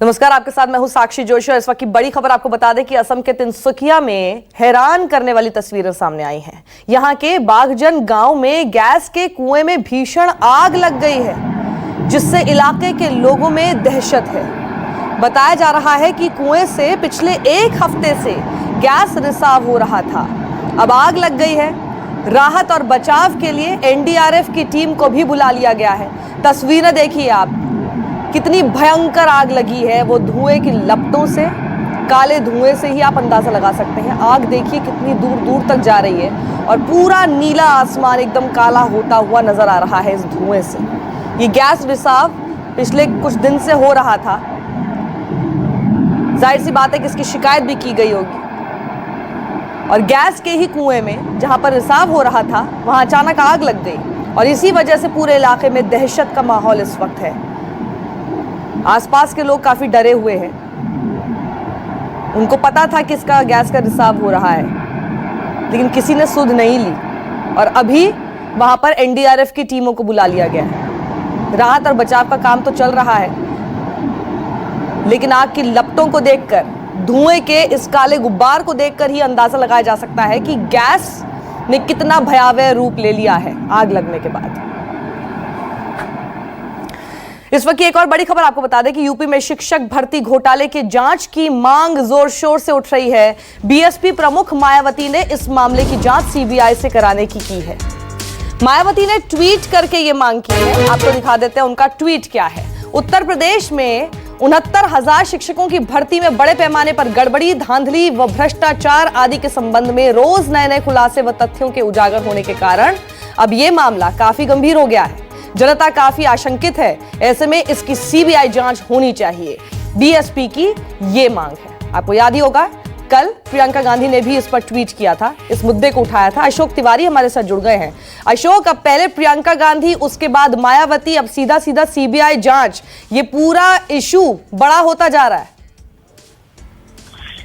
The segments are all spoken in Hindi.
नमस्कार, आपके साथ मैं हूं साक्षी जोशी और इस वक्त की बड़ी खबर आपको बता दें कि असम के तिनसुकिया में हैरान करने वाली तस्वीरें सामने आई हैं। यहां के बाघजन गांव में गैस के कुएं में भीषण आग लग गई है, जिससे इलाके के लोगों में दहशत है। बताया जा रहा है कि कुएं से पिछले एक हफ्ते से गैस रिसाव हो रहा था, अब आग लग गई है। राहत और बचाव के लिए एनडीआरएफ की टीम को भी बुला लिया गया है। तस्वीरें देखिए आप, कितनी भयंकर आग लगी है। वो धुएं की लपटों से, काले धुएं से ही आप अंदाजा लगा सकते हैं। आग देखिए कितनी दूर दूर तक जा रही है और पूरा नीला आसमान एकदम काला होता हुआ नजर आ रहा है इस धुएं से। ये गैस रिसाव पिछले कुछ दिन से हो रहा था। जाहिर सी बात है कि इसकी शिकायत भी की गई होगी और गैस के ही कुएं में जहां पर रिसाव हो रहा था वहां अचानक आग लग गई और इसी वजह से पूरे इलाके में दहशत का माहौल इस वक्त है। आसपास के लोग काफी डरे हुए हैं। उनको पता था कि इसका गैस का रिसाव हो रहा है, लेकिन किसी ने सुध नहीं ली और अभी वहां पर एनडीआरएफ की टीमों को बुला लिया गया है। राहत और बचाव का काम तो चल रहा है, लेकिन आग की लपटों को देखकर, धुएं के इस काले गुब्बार को देखकर ही अंदाजा लगाया जा सकता है कि गैस ने कितना भयावह रूप ले लिया है आग लगने के बाद। इस वक्त की एक और बड़ी खबर आपको बता दें कि यूपी में शिक्षक भर्ती घोटाले की जांच की मांग जोर शोर से उठ रही है। बीएसपी प्रमुख मायावती ने इस मामले की जांच सीबीआई से कराने की है। मायावती ने ट्वीट करके ये मांग की है। आपको दिखा देते हैं उनका ट्वीट क्या है। उत्तर प्रदेश में 69,000 शिक्षकों की भर्ती में बड़े पैमाने पर गड़बड़ी, धांधली व भ्रष्टाचार आदि के संबंध में रोज नए नए खुलासे व तथ्यों के उजागर होने के कारण अब यह मामला काफी गंभीर हो गया है। जनता काफी आशंकित है। ऐसे में इसकी सीबीआई जांच होनी चाहिए, बीएसपी की ये मांग है। आपको याद ही होगा, कल प्रियंका गांधी ने भी इस पर ट्वीट किया था, इस मुद्दे को उठाया था। अशोक तिवारी हमारे साथ जुड़ गए हैं। अशोक, अब पहले प्रियंका गांधी, उसके बाद मायावती, अब सीधा सीधा सीबीआई जांच, ये पूरा इशू बड़ा होता जा रहा है।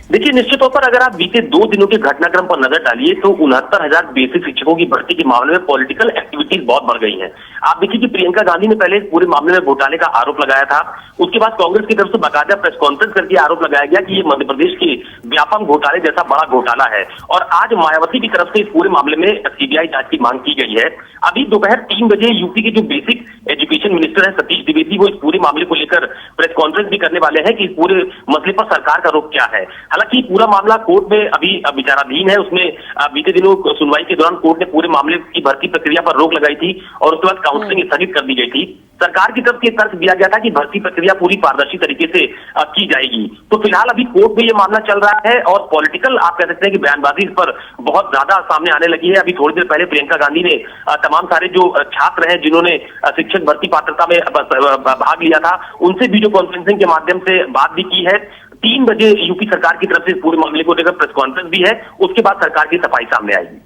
देखिए, निश्चित तौर पर अगर आप बीते 2 दिनों के घटनाक्रम पर नजर डालिए तो 69,000 बेसिक शिक्षकों की भर्ती के मामले में पॉलिटिकल एक्टिविटीज बहुत बढ़ गई हैं। आप देखिए कि प्रियंका गांधी ने पहले पूरे मामले में घोटाले का आरोप लगाया था। उसके बाद कांग्रेस की तरफ से बाकायदा प्रेस कॉन्फ्रेंस करके आरोप लगाया गया कि ये मध्य प्रदेश के व्यापक घोटाले जैसा बड़ा घोटाला है और आज मायावती की तरफ से इस पूरे मामले में सीबीआई जांच की मांग की गई है। अभी दोपहर 3 बजे यूपी के जो बेसिक एजुकेशन मिनिस्टर है सतीश द्विवेदी, वो इस पूरे मामले को लेकर प्रेस कॉन्फ्रेंस भी करने वाले हैं कि इस पूरे मसले पर सरकार का रुख क्या है। हालांकि पूरा मामला कोर्ट में अभी विचाराधीन है। उसमें बीते दिनों सुनवाई के दौरान कोर्ट ने पूरे मामले की भर्ती प्रक्रिया पर रोक लगाई थी और उसके बाद काउंसलिंग स्थगित कर दी गई थी। सरकार की तरफ से तर्क दिया गया था कि भर्ती प्रक्रिया पूरी पारदर्शी तरीके से की जाएगी। तो फिलहाल अभी कोर्ट में ये मामला चल रहा है और पॉलिटिकल आप कह सकते हैं कि बयानबाजी इस पर बहुत ज्यादा सामने आने लगी है। अभी थोड़ी देर पहले प्रियंका गांधी ने तमाम सारे जो छात्र हैं जिन्होंने शिक्षक भर्ती पात्रता में भाग लिया था, उनसे वीडियो कॉन्फ्रेंसिंग के माध्यम से बात भी की है। 3 बजे यूपी सरकार की तरफ से पूरे मामले को लेकर प्रेस कॉन्फ्रेंस भी है, उसके बाद सरकार की सफाई सामने आएगी।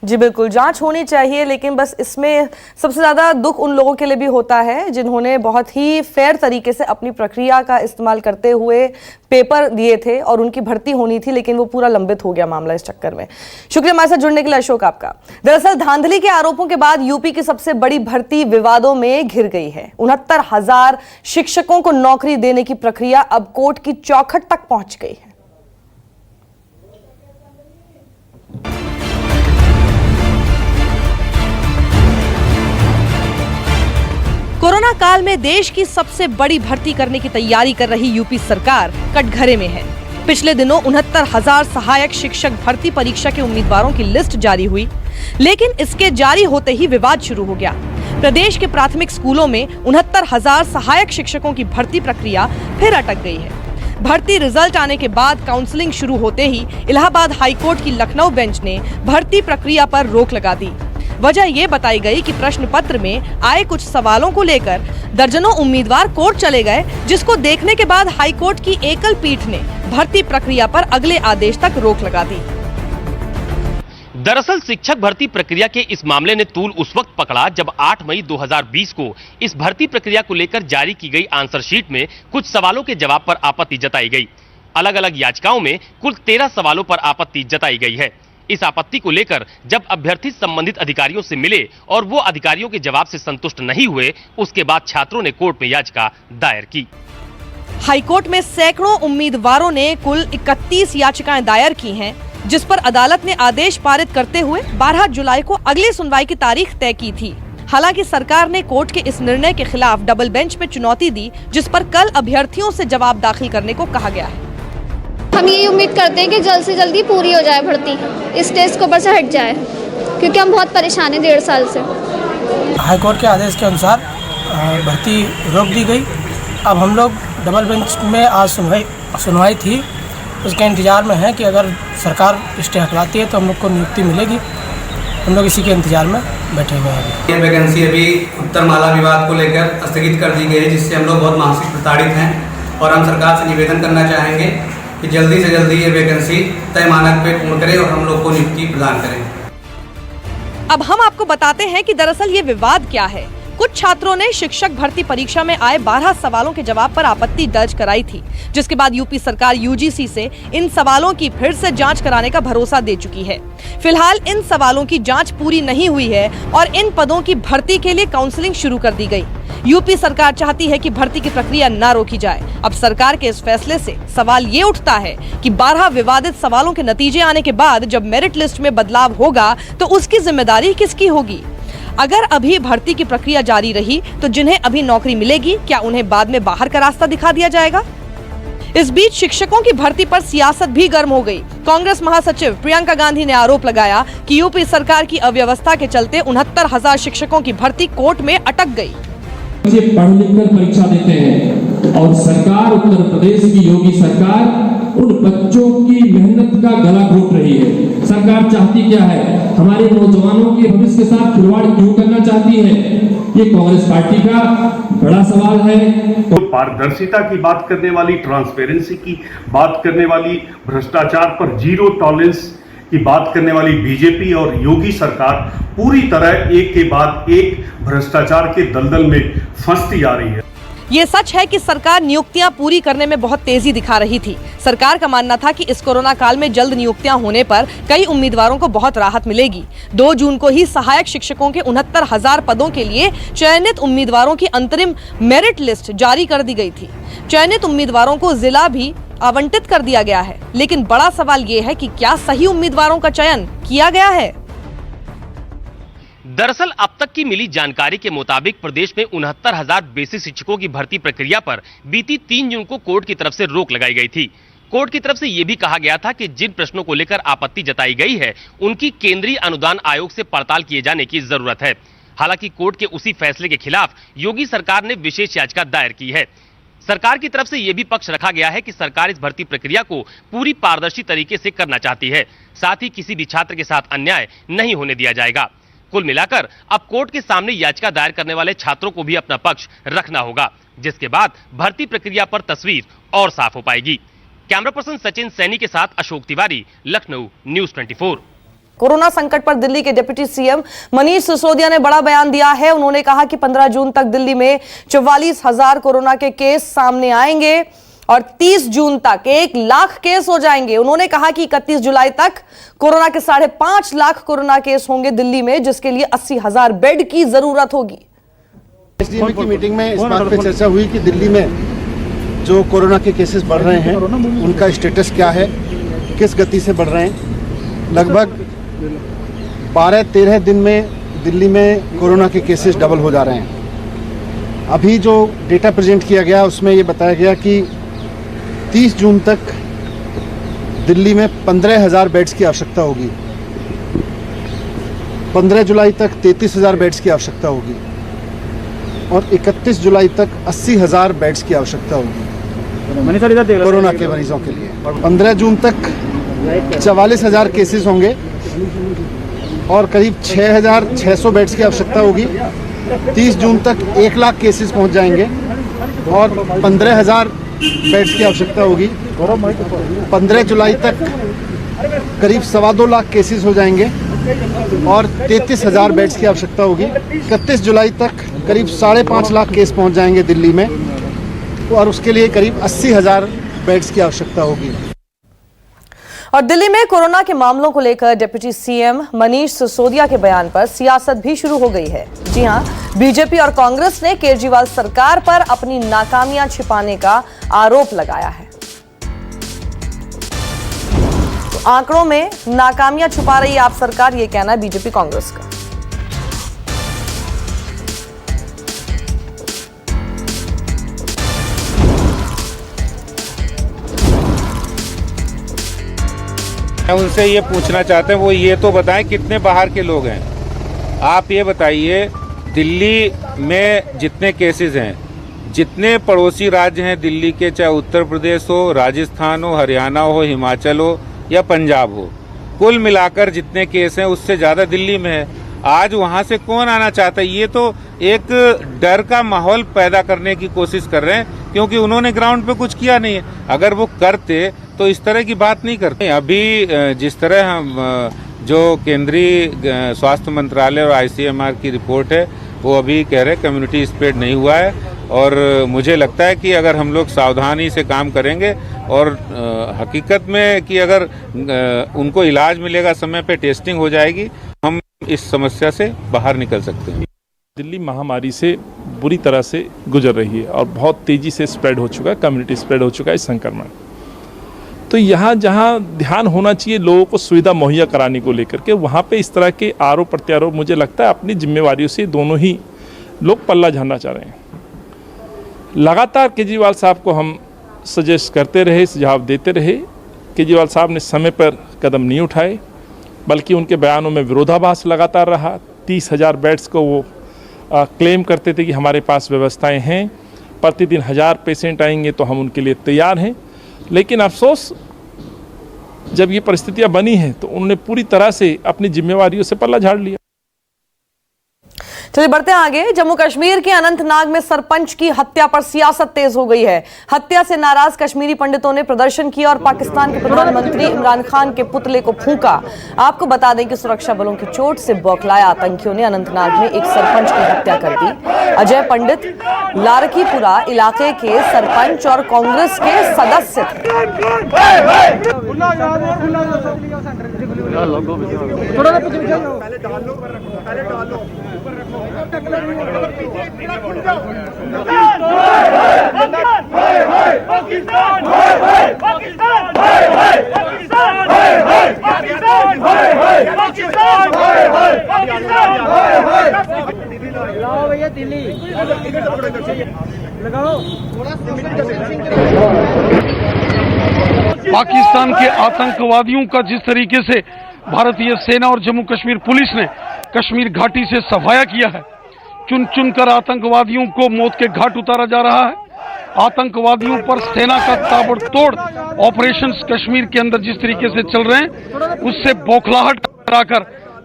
जी बिल्कुल, जांच होनी चाहिए, लेकिन बस इसमें सबसे ज्यादा दुख उन लोगों के लिए भी होता है जिन्होंने बहुत ही फेयर तरीके से अपनी प्रक्रिया का इस्तेमाल करते हुए पेपर दिए थे और उनकी भर्ती होनी थी, लेकिन वो पूरा लंबित हो गया मामला इस चक्कर में। शुक्रिया हमारे साथ जुड़ने के लिए अशोक आपका। दरअसल धांधली के आरोपों के बाद यूपी की सबसे बड़ी भर्ती विवादों में घिर गई है। 69,000 शिक्षकों को नौकरी देने की प्रक्रिया अब कोर्ट की चौखट तक पहुंच गई है। कोरोना काल में देश की सबसे बड़ी भर्ती करने की तैयारी कर रही यूपी सरकार कटघरे में है। पिछले दिनों 69,000 सहायक शिक्षक भर्ती परीक्षा के उम्मीदवारों की लिस्ट जारी हुई, लेकिन इसके जारी होते ही विवाद शुरू हो गया। प्रदेश के प्राथमिक स्कूलों में 69,000 सहायक शिक्षकों की भर्ती प्रक्रिया फिर अटक गई है। भर्ती रिजल्ट आने के बाद काउंसलिंग शुरू होते ही इलाहाबाद हाईकोर्ट की लखनऊ बेंच ने भर्ती प्रक्रिया पर रोक लगा दी। वजह ये बताई गई कि प्रश्न पत्र में आए कुछ सवालों को लेकर दर्जनों उम्मीदवार कोर्ट चले गए, जिसको देखने के बाद हाईकोर्ट की एकल पीठ ने भर्ती प्रक्रिया पर अगले आदेश तक रोक लगा दी। दरअसल शिक्षक भर्ती प्रक्रिया के इस मामले ने तूल उस वक्त पकड़ा जब 8 मई 2020 को इस भर्ती प्रक्रिया को लेकर जारी की गई आंसर शीट में कुछ सवालों के जवाब पर आपत्ति जताई गई। अलग अलग याचिकाओं में कुल 13 सवालों पर आपत्ति जताई गई है। इस आपत्ति को लेकर जब अभ्यर्थी संबंधित अधिकारियों से मिले और वो अधिकारियों के जवाब से संतुष्ट नहीं हुए, उसके बाद छात्रों ने कोर्ट में याचिका दायर की। हाईकोर्ट में सैकड़ों उम्मीदवारों ने कुल 31 याचिकाएं दायर की हैं, जिस पर अदालत ने आदेश पारित करते हुए 12 जुलाई को अगली सुनवाई की तारीख तय की थी। हालांकि सरकार ने कोर्ट के इस निर्णय के खिलाफ डबल बेंच में चुनौती दी, जिस पर कल अभ्यर्थियों से जवाब दाखिल करने को कहा गया है। हम ये उम्मीद करते हैं कि जल्द से जल्दी पूरी हो जाए भर्ती, इस टेस्ट के ऊपर से हट जाए, क्योंकि हम बहुत परेशान हैं 1.5 साल से। हाईकोर्ट के आदेश के अनुसार भर्ती रोक दी गई। अब हम लोग डबल बेंच में आज सुनवाई थी, उसके इंतज़ार में है कि अगर सरकार स्टे हटवाती है तो हम लोग को नियुक्ति मिलेगी। हम लोग इसी के इंतज़ार में बैठे हुए हैं। ये वैकेंसी अभी उत्तर माला विवाद को लेकर स्थगित कर दी गई है, जिससे हम लोग बहुत मानसिक प्रताड़ित हैं और हम सरकार से निवेदन करना चाहेंगे कि जल्दी से जल्दी ये वैकेंसी तय मानक पे पूर्ण करें और हम लोग को नियुक्ति प्रदान करें। अब हम आपको बताते हैं कि दरअसल ये विवाद क्या है। कुछ छात्रों ने शिक्षक भर्ती परीक्षा में आए 12 सवालों के जवाब पर आपत्ति दर्ज कराई थी, जिसके बाद यूपी सरकार यूजीसी से इन सवालों की फिर से जांच कराने का भरोसा दे चुकी है। फिलहाल इन सवालों की जांच पूरी नहीं हुई है और इन पदों की भर्ती के लिए काउंसलिंग शुरू कर दी गई। यूपी सरकार चाहती है कि भर्ती की प्रक्रिया न रोकी जाए। अब सरकार के इस फैसले से सवाल ये उठता है कि 12 विवादित सवालों के नतीजे आने के बाद जब मेरिट लिस्ट में बदलाव होगा तो उसकी जिम्मेदारी किसकी होगी? अगर अभी भर्ती की प्रक्रिया जारी रही तो जिन्हें अभी नौकरी मिलेगी, क्या उन्हें बाद में बाहर का रास्ता दिखा दिया जाएगा? इस बीच शिक्षकों की भर्ती पर सियासत भी गर्म हो गई। कांग्रेस महासचिव प्रियंका गांधी ने आरोप लगाया कि यूपी सरकार की अव्यवस्था के चलते 69,000 शिक्षकों की भर्ती कोर्ट में अटक गई। पढ़ लिख कर परीक्षा देते हैं और सरकार, उत्तर प्रदेश की योगी सरकार उन बच्चों की मेहनत का गला घोट रही है। सरकार चाहती क्या है? हमारे नौजवानों के भविष्य के साथ खिलवाड़ क्यों करना चाहती है? ये कांग्रेस पार्टी का बड़ा सवाल है। तो पारदर्शिता की बात करने वाली, ट्रांसपेरेंसी की बात करने वाली, भ्रष्टाचार पर जीरो टॉलरेंस की बात करने वाली बीजेपी और योगी सरकार पूरी तरह एक के बाद एक भ्रष्टाचार के दलदल में फंसती जा रही है। ये सच है कि सरकार नियुक्तियां पूरी करने में बहुत तेजी दिखा रही थी। सरकार का मानना था कि इस कोरोना काल में जल्द नियुक्तियां होने पर कई उम्मीदवारों को बहुत राहत मिलेगी। 2 जून को ही सहायक शिक्षकों के 69,000 पदों के लिए चयनित उम्मीदवारों की अंतरिम मेरिट लिस्ट जारी कर दी गई थी। चयनित उम्मीदवारों को जिला भी आवंटित कर दिया गया है, लेकिन बड़ा सवाल ये है कि क्या सही उम्मीदवारों का चयन किया गया है? दरअसल अब तक की मिली जानकारी के मुताबिक प्रदेश में 69,000 बेसिक शिक्षकों की भर्ती प्रक्रिया पर बीती 3 जून को कोर्ट की तरफ से रोक लगाई गई थी। कोर्ट की तरफ से यह भी कहा गया था कि जिन प्रश्नों को लेकर आपत्ति जताई गई है उनकी केंद्रीय अनुदान आयोग से पड़ताल किए जाने की जरूरत है। हालांकि कोर्ट के उसी फैसले के खिलाफ योगी सरकार ने विशेष याचिका दायर की है। सरकार की तरफ से यह भी पक्ष रखा गया है कि सरकार इस भर्ती प्रक्रिया को पूरी पारदर्शी तरीके से करना चाहती है, साथ ही किसी भी छात्र के साथ अन्याय नहीं होने दिया जाएगा। कुल मिलाकर अब कोर्ट के सामने याचिका दायर करने वाले छात्रों को भी अपना पक्ष रखना होगा, जिसके बाद भर्ती प्रक्रिया पर तस्वीर और साफ हो पाएगी। कैमरा पर्सन सचिन सैनी के साथ अशोक तिवारी, लखनऊ, न्यूज़ 24। कोरोना संकट पर दिल्ली के डिप्टी सीएम मनीष सिसोदिया ने बड़ा बयान दिया है। उन्होंने कहा कि 15 जून तक दिल्ली में 44,000 कोरोना के केस सामने आएंगे और 30 जून तक 1 लाख केस हो जाएंगे। उन्होंने कहा कि 31 जुलाई तक कोरोना के 5.5 लाख कोरोना केस होंगे दिल्ली में, जिसके लिए 80,000 बेड की जरूरत होगी। एसडीएम की मीटिंग में इस बात पे चर्चा हुई कि दिल्ली में जो कोरोना के केसेस बढ़ रहे हैं उनका स्टेटस क्या है, किस गति से बढ़ रहे हैं। लगभग 12-13 दिन में दिल्ली में कोरोना के केसेस डबल हो जा रहे हैं। अभी जो डेटा प्रेजेंट किया गया उसमें ये बताया गया कि 30 जून तक दिल्ली में 15,000 बेड्स की आवश्यकता होगी, 15 जुलाई तक 33,000 बेड्स की आवश्यकता होगी और 31 जुलाई तक 80,000 बेड्स की आवश्यकता होगी कोरोना के मरीजों के लिए। 15 जून तक 44,000 केसेस होंगे और करीब 6,600 बेड्स की आवश्यकता होगी। 30 जून तक 1 लाख केसेस पहुंच जाएंगे और 15,000 बेड्स की आवश्यकता होगी। 15 जुलाई तक करीब 2.25 लाख केसेस हो जाएंगे और 33,000 बेड्स की आवश्यकता होगी। 31 जुलाई तक करीब 5.5 लाख केस पहुंच जाएंगे दिल्ली में और उसके लिए करीब 80,000 बेड्स की आवश्यकता होगी। और दिल्ली में कोरोना के मामलों को लेकर डिप्टी सीएम मनीष सिसोदिया के बयान पर सियासत भी शुरू हो गई है। जी हां, बीजेपी और कांग्रेस ने केजरीवाल सरकार पर अपनी नाकामियां छिपाने का आरोप लगाया है। तो आंकड़ों में नाकामियां छुपा रही है आप सरकार, यह कहना है बीजेपी कांग्रेस का। उनसे ये पूछना चाहते हैं, वो ये तो बताएं कितने बाहर के लोग हैं। आप ये बताइए, दिल्ली में जितने केसेस हैं, जितने पड़ोसी राज्य हैं दिल्ली के, चाहे उत्तर प्रदेश हो, राजस्थान हो, हरियाणा हो, हिमाचल हो या पंजाब हो, कुल मिलाकर जितने केस हैं उससे ज़्यादा दिल्ली में है। आज वहाँ से कौन आना चाहता है? ये तो एक डर का माहौल पैदा करने की कोशिश कर रहे हैं, क्योंकि उन्होंने ग्राउंड पे कुछ किया नहीं है। अगर वो करते तो इस तरह की बात नहीं करते। अभी जिस तरह हम जो केंद्रीय स्वास्थ्य मंत्रालय और आईसीएमआर की रिपोर्ट है, वो अभी कह रहे कम्युनिटी स्प्रेड नहीं हुआ है, और मुझे लगता है कि अगर हम लोग सावधानी से काम करेंगे और हकीकत में कि अगर उनको इलाज मिलेगा, समय पे टेस्टिंग हो जाएगी, हम इस समस्या से बाहर निकल सकते हैं। दिल्ली महामारी से बुरी तरह से गुजर रही है और बहुत तेजी से स्प्रेड हो चुका है, कम्युनिटी स्प्रेड हो चुका है संक्रमण। तो यहाँ जहाँ ध्यान होना चाहिए लोगों को सुविधा मुहैया कराने को लेकर के, वहाँ पे इस तरह के आरोप प्रत्यारोप मुझे लगता है अपनी जिम्मेवारियों से दोनों ही लोग पल्ला झाड़ना चाह रहे हैं। लगातार केजरीवाल साहब को हम सजेस्ट करते रहे, सुझाव देते रहे। केजरीवाल साहब ने समय पर कदम नहीं उठाए, बल्कि उनके बयानों में विरोधाभास लगातार रहा। 30,000 बेड्स को वो क्लेम करते थे कि हमारे पास व्यवस्थाएं हैं, प्रतिदिन 1000 पेशेंट आएंगे तो हम उनके लिए तैयार हैं। लेकिन अफसोस, जब ये परिस्थितियां बनी हैं तो उन्होंने पूरी तरह से अपनी जिम्मेवारियों से पल्ला झाड़ लिया। चलिए बढ़ते हैं आगे। जम्मू कश्मीर के अनंतनाग में सरपंच की हत्या पर सियासत तेज हो गई है। हत्या से नाराज कश्मीरी पंडितों ने प्रदर्शन किया और पाकिस्तान के प्रधानमंत्री इमरान खान के पुतले को फूंका। आपको बता दें कि सुरक्षा बलों की चोट से बौखलाए आतंकियों ने अनंतनाग में एक सरपंच की हत्या कर दी। अजय पंडित लारकीपुरा इलाके के सरपंच और कांग्रेस के सदस्य पाकिस्तान के आतंकवादियों का जिस तरीके से भारतीय सेना और जम्मू कश्मीर पुलिस ने कश्मीर घाटी से सफाया किया है, चुन चुन कर आतंकवादियों को मौत के घाट उतारा जा रहा है। आतंकवादियों पर सेना का ताबड़तोड़ ऑपरेशंस कश्मीर के अंदर जिस तरीके से चल रहे हैं, उससे बौखलाहट कराकर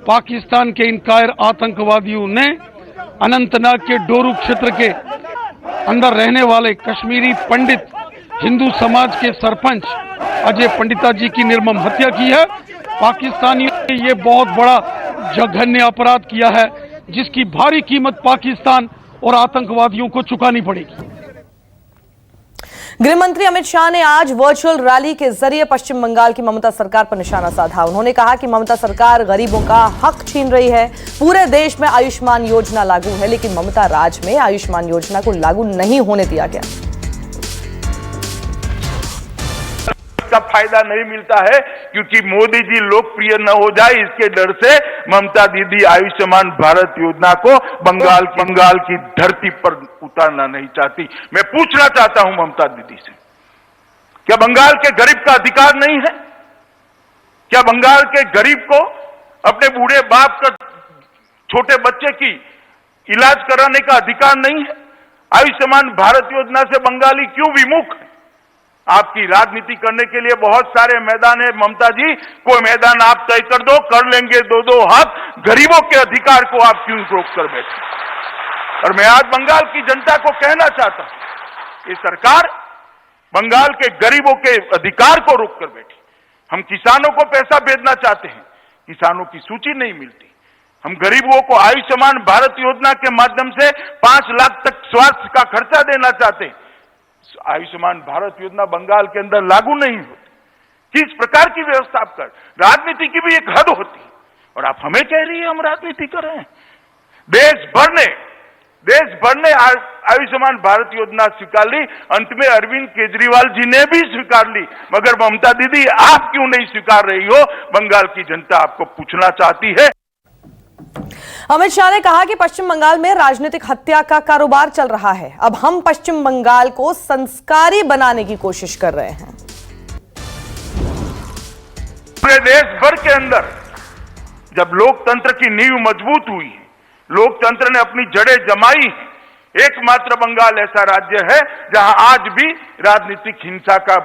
पाकिस्तान के इन कायर आतंकवादियों ने अनंतनाग के डोरू क्षेत्र के अंदर रहने वाले कश्मीरी पंडित हिंदू समाज के सरपंच अजय पंडिता जी की निर्मम हत्या की है। पाकिस्तानियों ने ये बहुत बड़ा जघन्य अपराध किया है, जिसकी भारी कीमत पाकिस्तान और आतंकवादियों को चुकानी पड़ेगी। गृह मंत्री अमित शाह ने आज वर्चुअल रैली के जरिए पश्चिम बंगाल की ममता सरकार पर निशाना साधा। उन्होंने कहा कि ममता सरकार गरीबों का हक छीन रही है। पूरे देश में आयुष्मान योजना लागू है, लेकिन ममता राज में आयुष्मान योजना को लागू नहीं होने दिया गया। का फायदा नहीं मिलता है क्योंकि मोदी जी लोकप्रिय न हो जाए, इसके डर से ममता दीदी आयुष्मान भारत योजना को बंगाल की धरती पर उतारना नहीं चाहती। मैं पूछना चाहता हूं ममता दीदी से, क्या बंगाल के गरीब का अधिकार नहीं है? क्या बंगाल के गरीब को अपने बूढ़े बाप का छोटे बच्चे की इलाज कराने का अधिकार नहीं है? आयुष्मान भारत योजना से बंगाली क्यों विमुख है? आपकी राजनीति करने के लिए बहुत सारे मैदान है ममता जी, कोई मैदान आप तय कर दो, कर लेंगे दो हाथ। गरीबों के अधिकार को आप क्यों रोक कर बैठे? और मैं आज बंगाल की जनता को कहना चाहता हूं, ये सरकार बंगाल के गरीबों के अधिकार को रोक कर बैठी। हम किसानों को पैसा भेजना चाहते हैं, किसानों की सूची नहीं मिलती। हम गरीबों को आयुष्मान भारत योजना के माध्यम से 5 लाख तक स्वास्थ्य का खर्चा देना चाहते हैं। आयुष्मान भारत योजना बंगाल के अंदर लागू नहीं होती। किस प्रकार की व्यवस्था आप कर, राजनीति की भी एक हद होती है और आप हमें कह रही है हम राजनीति कर रहे हैं। देश भर ने आयुष्मान भारत योजना स्वीकार ली, अंत में अरविंद केजरीवाल जी ने भी स्वीकार ली, मगर ममता दीदी आप क्यों नहीं स्वीकार रही हो? बंगाल की जनता आपको पूछना चाहती है। अमित शाह ने कहा कि पश्चिम बंगाल में राजनीतिक हत्या का कारोबार चल रहा है। अब हम पश्चिम बंगाल को संस्कारी बनाने की कोशिश कर रहे हैं। पूरे देश भर के अंदर जब लोकतंत्र की नींव मजबूत हुई, लोकतंत्र ने अपनी जड़ें जमाई, एकमात्र बंगाल ऐसा राज्य है जहां आज भी राजनीतिक हिंसा का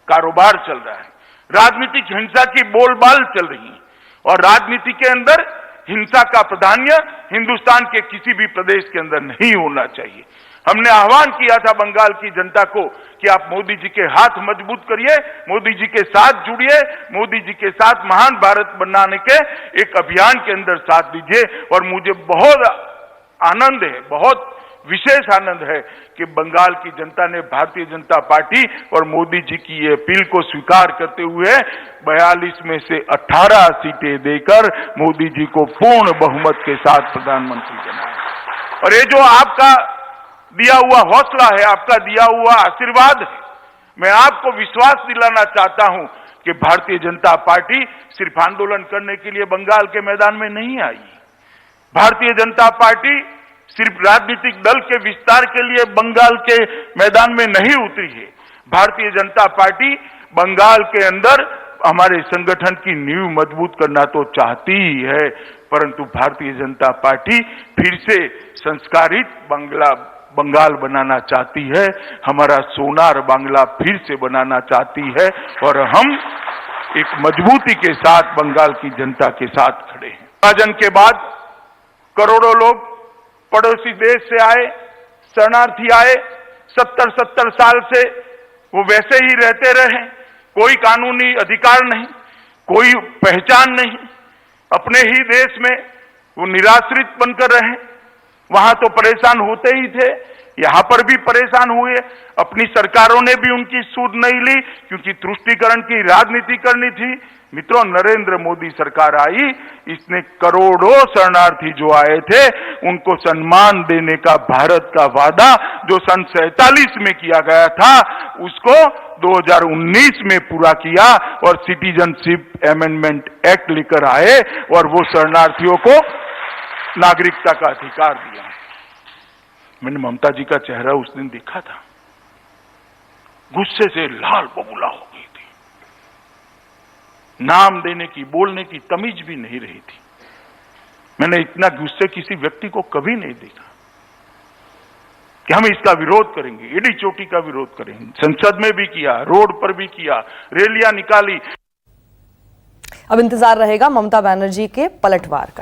कारोबार चल रहा है, राजनीतिक हिंसा की बोलबाल चल रही है और राजनीति के अंदर हिंसा का प्राधान्य हिंदुस्तान के किसी भी प्रदेश के अंदर नहीं होना चाहिए। हमने आह्वान किया था बंगाल की जनता को कि आप मोदी जी के हाथ मजबूत करिए, मोदी जी के साथ जुड़िए, मोदी जी के साथ महान भारत बनाने के एक अभियान के अंदर साथ दीजिए। और मुझे बहुत आनंद है, बहुत विशेष आनंद है कि बंगाल की जनता ने भारतीय जनता पार्टी और मोदी जी की ये अपील को स्वीकार करते हुए 42 में से 18 सीटें देकर मोदी जी को पूर्ण बहुमत के साथ प्रधानमंत्री बनाया। और ये जो आपका दिया हुआ हौसला है, आपका दिया हुआ आशीर्वाद है, मैं आपको विश्वास दिलाना चाहता हूं कि भारतीय जनता पार्टी सिर्फ आंदोलन करने के लिए बंगाल के मैदान में नहीं आई। भारतीय जनता पार्टी सिर्फ राजनीतिक दल के विस्तार के लिए बंगाल के मैदान में नहीं उतरी है। भारतीय जनता पार्टी बंगाल के अंदर हमारे संगठन की नींव मजबूत करना तो चाहती ही है, परंतु भारतीय जनता पार्टी फिर से संस्कारित बंगाल बनाना चाहती है, हमारा सोनार बांग्ला फिर से बनाना चाहती है और हम एक मजबूती के साथ बंगाल की जनता के साथ खड़े हैं। विभाजन के बाद करोड़ों लोग पड़ोसी देश से आए, शरणार्थी आए, 70 साल से वो वैसे ही रहते रहे, कोई कानूनी अधिकार नहीं, कोई पहचान नहीं, अपने ही देश में वो निराश्रित बनकर रहे। वहां तो परेशान होते ही थे, यहां पर भी परेशान हुए। अपनी सरकारों ने भी उनकी सुध नहीं ली क्योंकि तुष्टीकरण की राजनीति करनी थी। मित्रों, नरेंद्र मोदी सरकार आई, इसने करोड़ों शरणार्थी जो आए थे उनको सम्मान देने का भारत का वादा जो सन 47 में किया गया था उसको 2019 में पूरा किया और सिटीजनशिप अमेंडमेंट एक्ट लेकर आए और वो शरणार्थियों को नागरिकता का अधिकार दिया। मैंने ममता जी का चेहरा उस दिन देखा था, गुस्से से लाल बबूला हो गई थी, नाम देने की, बोलने की तमीज भी नहीं रही थी। मैंने इतना गुस्से किसी व्यक्ति को कभी नहीं देखा कि हम इसका विरोध करेंगे, एडी चोटी का विरोध करेंगे। संसद में भी किया, रोड पर भी किया, रैलियां निकाली। अब इंतजार रहेगा ममता बनर्जी के पलटवार का।